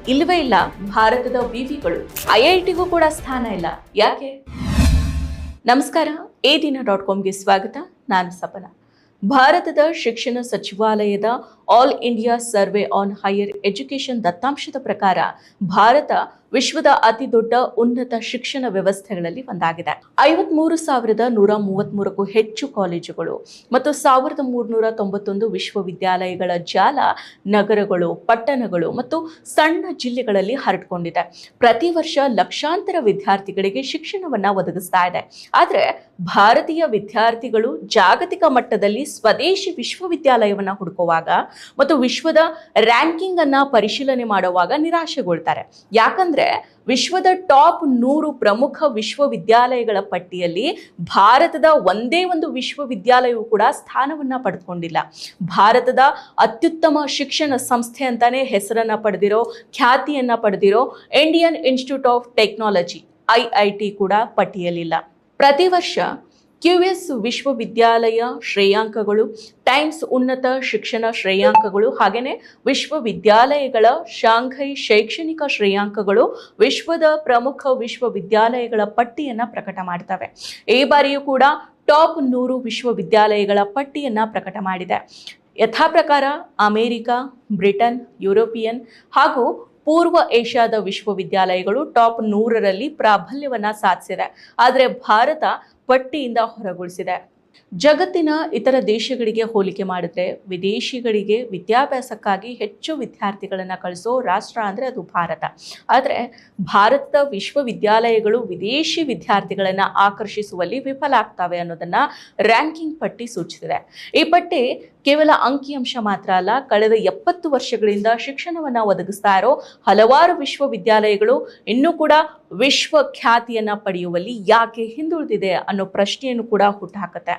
ಇಲ್ಲವೇ ಇಲ್ಲ ಭಾರತದ ವಿವಿಗಳು. ಐಐಟಿಗೂ ಕೂಡ ಸ್ಥಾನ ಇಲ್ಲ. ಯಾಕೆ? ನಮಸ್ಕಾರ, ADINA.comಗೆ ಸ್ವಾಗತ. ನಾನು ಸಪನ. ಭಾರತದ ಶಿಕ್ಷಣ ಸಚಿವಾಲಯದ all India survey on higher education ದತ್ತಾಂಶದ ಪ್ರಕಾರ ಭಾರತ ವಿಶ್ವದ ಅತಿ ದೊಡ್ಡ ಉನ್ನತ ಶಿಕ್ಷಣ ವ್ಯವಸ್ಥೆಗಳಲ್ಲಿ ಒಂದಾಗಿದೆ. 53,133ಕ್ಕೂ ಹೆಚ್ಚು ಕಾಲೇಜುಗಳು ಮತ್ತು 1,391 ವಿಶ್ವವಿದ್ಯಾಲಯಗಳ ಜಾಲ ನಗರಗಳು, ಪಟ್ಟಣಗಳು ಮತ್ತು ಸಣ್ಣ ಜಿಲ್ಲೆಗಳಲ್ಲಿ ಹರಡಿಕೊಂಡಿದೆ. ಪ್ರತಿ ವರ್ಷ ಲಕ್ಷಾಂತರ ವಿದ್ಯಾರ್ಥಿಗಳಿಗೆ ಶಿಕ್ಷಣವನ್ನ ಒದಗಿಸ್ತಾ ಇದೆ. ಆದರೆ ಭಾರತೀಯ ವಿದ್ಯಾರ್ಥಿಗಳು ಜಾಗತಿಕ ಮಟ್ಟದಲ್ಲಿ ಸ್ವದೇಶಿ ವಿಶ್ವವಿದ್ಯಾಲಯವನ್ನ ಹುಡುಕುವಾಗ ಮತ್ತು ವಿಶ್ವದ ರ್ಯಾಂಕಿಂಗ್ ಅನ್ನ ಪರಿಶೀಲನೆ ಮಾಡುವಾಗ ನಿರಾಶೆಗೊಳ್ತಾರೆ. ಯಾಕಂದ್ರೆ ವಿಶ್ವದ ಟಾಪ್ 100 ಪ್ರಮುಖ ವಿಶ್ವವಿದ್ಯಾಲಯಗಳ ಪಟ್ಟಿಯಲ್ಲಿ ಭಾರತದ ಒಂದೇ ಒಂದು ವಿಶ್ವವಿದ್ಯಾಲಯವು ಕೂಡ ಸ್ಥಾನವನ್ನ ಪಡೆದುಕೊಂಡಿಲ್ಲ. ಭಾರತದ ಅತ್ಯುತ್ತಮ ಶಿಕ್ಷಣ ಸಂಸ್ಥೆ ಅಂತಾನೆ ಹೆಸರನ್ನ ಪಡೆದಿರೋ, ಖ್ಯಾತಿಯನ್ನ ಪಡೆದಿರೋ Indian Institute of Technology IIT ಕೂಡ ಪಟ್ಟಿಯಲ್ಲಿಲ್ಲ. ಪ್ರತಿ ವರ್ಷ QS ವಿಶ್ವವಿದ್ಯಾಲಯ ಶ್ರೇಯಾಂಕಗಳು, ಟೈಮ್ಸ್ ಉನ್ನತ ಶಿಕ್ಷಣ ಶ್ರೇಯಾಂಕಗಳು, ಹಾಗೆಯೇ ವಿಶ್ವವಿದ್ಯಾಲಯಗಳ ಶಾಂಘೈ ಶೈಕ್ಷಣಿಕ ಶ್ರೇಯಾಂಕಗಳು ವಿಶ್ವದ ಪ್ರಮುಖ ವಿಶ್ವವಿದ್ಯಾಲಯಗಳ ಪಟ್ಟಿಯನ್ನ ಪ್ರಕಟ ಮಾಡ್ತವೆ. ಈ ಬಾರಿಯೂ ಕೂಡ ಟಾಪ್ 100 ವಿಶ್ವವಿದ್ಯಾಲಯಗಳ ಪಟ್ಟಿಯನ್ನ ಪ್ರಕಟ ಮಾಡಿದೆ. ಯಥಾ ಪ್ರಕಾರ ಅಮೆರಿಕ, ಬ್ರಿಟನ್, ಯುರೋಪಿಯನ್ ಹಾಗೂ ಪೂರ್ವ ಏಷ್ಯಾದ ವಿಶ್ವವಿದ್ಯಾಲಯಗಳು ಟಾಪ್ 100ರಲ್ಲಿ ಪ್ರಾಬಲ್ಯವನ್ನ ಸಾಧಿಸಿದೆ. ಆದರೆ ಭಾರತ ಪಟ್ಟಿಯಿಂದ ಹೊರಗುಳಿಸಿದೆ. ಜಗತ್ತಿನ ಇತರ ದೇಶಗಳಿಗೆ ಹೋಲಿಕೆ ಮಾಡಿದ್ರೆ ವಿದೇಶಿಗಳಿಗೆ ವಿದ್ಯಾಭ್ಯಾಸಕ್ಕಾಗಿ ಹೆಚ್ಚು ವಿದ್ಯಾರ್ಥಿಗಳನ್ನು ಕಳಿಸೋ ರಾಷ್ಟ್ರ ಅಂದರೆ ಅದು ಭಾರತ. ಆದರೆ ಭಾರತದ ವಿಶ್ವವಿದ್ಯಾಲಯಗಳು ವಿದೇಶಿ ವಿದ್ಯಾರ್ಥಿಗಳನ್ನು ಆಕರ್ಷಿಸುವಲ್ಲಿ ವಿಫಲ ಆಗ್ತವೆ ಅನ್ನೋದನ್ನ ರ್ಯಾಂಕಿಂಗ್ ಪಟ್ಟಿ ಸೂಚಿಸಿದೆ. ಈ ಪಟ್ಟಿ ಕೇವಲ ಅಂಕಿಅಂಶ ಮಾತ್ರ ಅಲ್ಲ, ಕಳೆದ 70 ವರ್ಷಗಳಿಂದ ಶಿಕ್ಷಣವನ್ನ ಒದಗಿಸ್ತಾ ಇರೋ ಹಲವಾರು ವಿಶ್ವವಿದ್ಯಾಲಯಗಳು ಇನ್ನೂ ಕೂಡ ವಿಶ್ವ ಖ್ಯಾತಿಯನ್ನ ಪಡೆಯುವಲ್ಲಿ ಯಾಕೆ ಹಿಂದುಳಿದಿದೆ ಅನ್ನೋ ಪ್ರಶ್ನೆಯನ್ನು ಕೂಡ ಹುಟ್ಟುಹಾಕುತ್ತೆ.